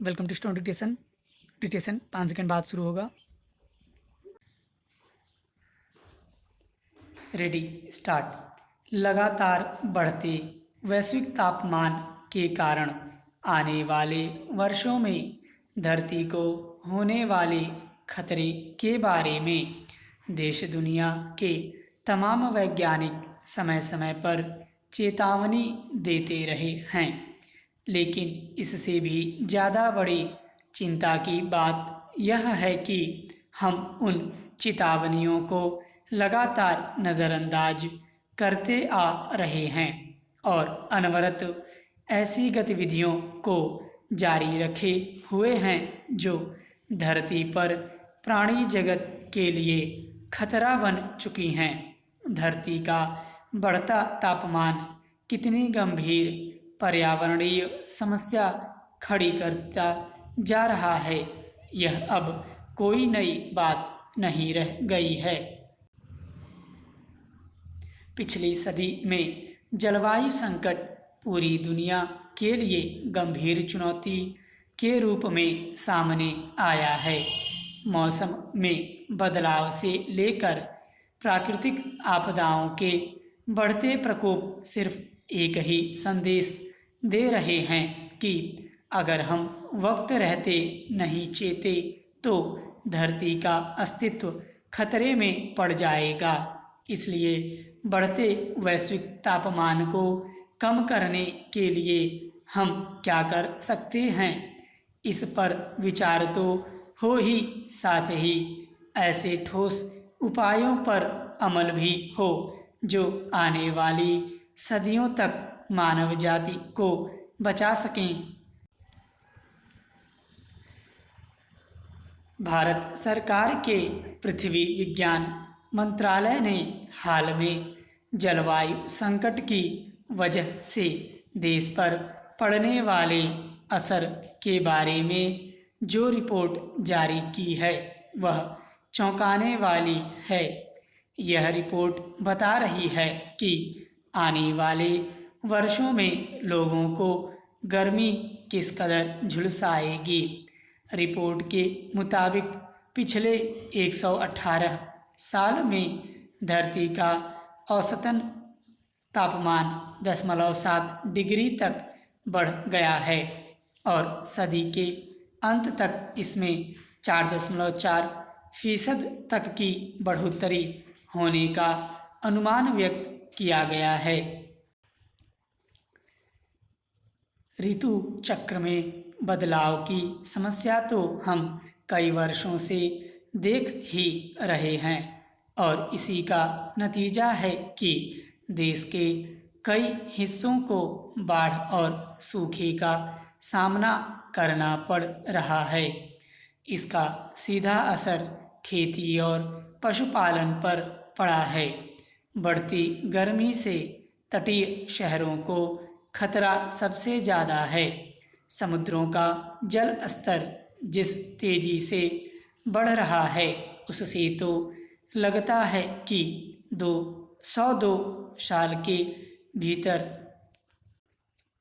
Welcome to stone dictation. Dictation 5 second बाद शुरू होगा। Ready start. लगातार बढ़ते वैश्विक तापमान के कारण आने वाले वर्षों में धरती को होने वाले खतरे के बारे में देश दुनिया के तमाम वैज्ञानिक समय समय पर चेतावनी देते रहे हैं, लेकिन इससे भी ज़्यादा बड़ी चिंता की बात यह है कि हम उन चेतावनियों को लगातार नज़रअंदाज करते आ रहे हैं और अनवरत ऐसी गतिविधियों को जारी रखे हुए हैं जो धरती पर प्राणी जगत के लिए खतरा बन चुकी हैं। धरती का बढ़ता तापमान कितनी गंभीर पर्यावरणीय समस्या खड़ी करता जा रहा है, यह अब कोई नई बात नहीं रह गई है। पिछली सदी में जलवायु संकट पूरी दुनिया के लिए गंभीर चुनौती के रूप में सामने आया है। मौसम में बदलाव से लेकर प्राकृतिक आपदाओं के बढ़ते प्रकोप सिर्फ एक ही संदेश दे रहे हैं कि अगर हम वक्त रहते नहीं चेते तो धरती का अस्तित्व खतरे में पड़ जाएगा। इसलिए बढ़ते वैश्विक तापमान को कम करने के लिए हम क्या कर सकते हैं, इस पर विचार तो हो ही, साथ ही ऐसे ठोस उपायों पर अमल भी हो जो आने वाली सदियों तक मानव जाति को बचा सकें। भारत सरकार के पृथ्वी विज्ञान मंत्रालय ने हाल में जलवायु संकट की वजह से देश पर पड़ने वाले असर के बारे में जो रिपोर्ट जारी की है वह चौंकाने वाली है। यह रिपोर्ट बता रही है कि आने वाले वर्षों में लोगों को गर्मी किस कदर झुलसाएगी। रिपोर्ट के मुताबिक पिछले 118 साल में धरती का औसतन तापमान 0.7 डिग्री तक बढ़ गया है और सदी के अंत तक इसमें 4.4% तक की बढ़ोतरी होने का अनुमान व्यक्त किया गया है। ऋतु चक्र में बदलाव की समस्या तो हम कई वर्षों से देख ही रहे हैं और इसी का नतीजा है कि देश के कई हिस्सों को बाढ़ और सूखे का सामना करना पड़ रहा है। इसका सीधा असर खेती और पशुपालन पर पड़ा है। बढ़ती गर्मी से तटीय शहरों को खतरा सबसे ज़्यादा है। समुद्रों का जल स्तर जिस तेजी से बढ़ रहा है उससे तो लगता है कि 202 साल के भीतर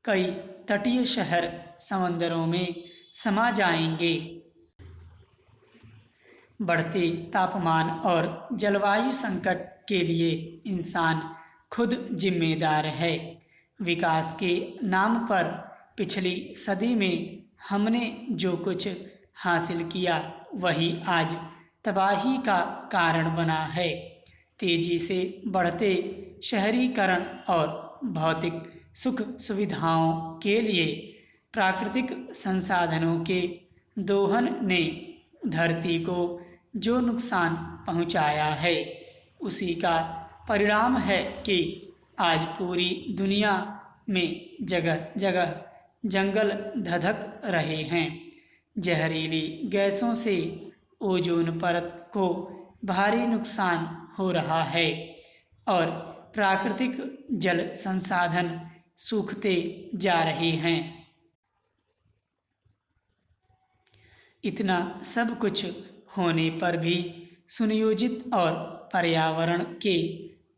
कई तटीय शहर समंदरों में समा जाएंगे। बढ़ते तापमान और जलवायु संकट के लिए इंसान खुद जिम्मेदार है। विकास के नाम पर पिछली सदी में हमने जो कुछ हासिल किया वही आज तबाही का कारण बना है। तेजी से बढ़ते शहरीकरण और भौतिक सुख सुविधाओं के लिए प्राकृतिक संसाधनों के दोहन ने धरती को जो नुकसान पहुंचाया है उसी का परिणाम है कि आज पूरी दुनिया में जगह जगह जंगल धधक रहे हैं। जहरीली गैसों से ओजोन परत को भारी नुकसान हो रहा है और प्राकृतिक जल संसाधन सूखते जा रहे हैं। इतना सब कुछ होने पर भी सुनियोजित और पर्यावरण के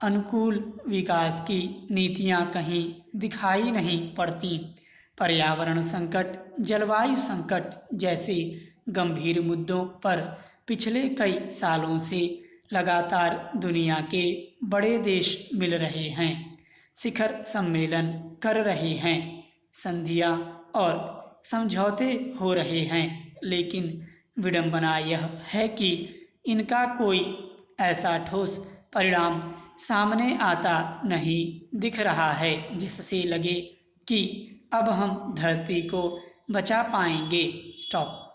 अनुकूल विकास की नीतियां कहीं दिखाई नहीं पड़ती। पर्यावरण संकट, जलवायु संकट जैसे गंभीर मुद्दों पर पिछले कई सालों से लगातार दुनिया के बड़े देश मिल रहे हैं, शिखर सम्मेलन कर रहे हैं, संधियां और समझौते हो रहे हैं, लेकिन विडंबना यह है कि इनका कोई ऐसा ठोस परिणाम सामने आता नहीं दिख रहा है जिससे लगे कि अब हम धरती को बचा पाएंगे। स्टॉप।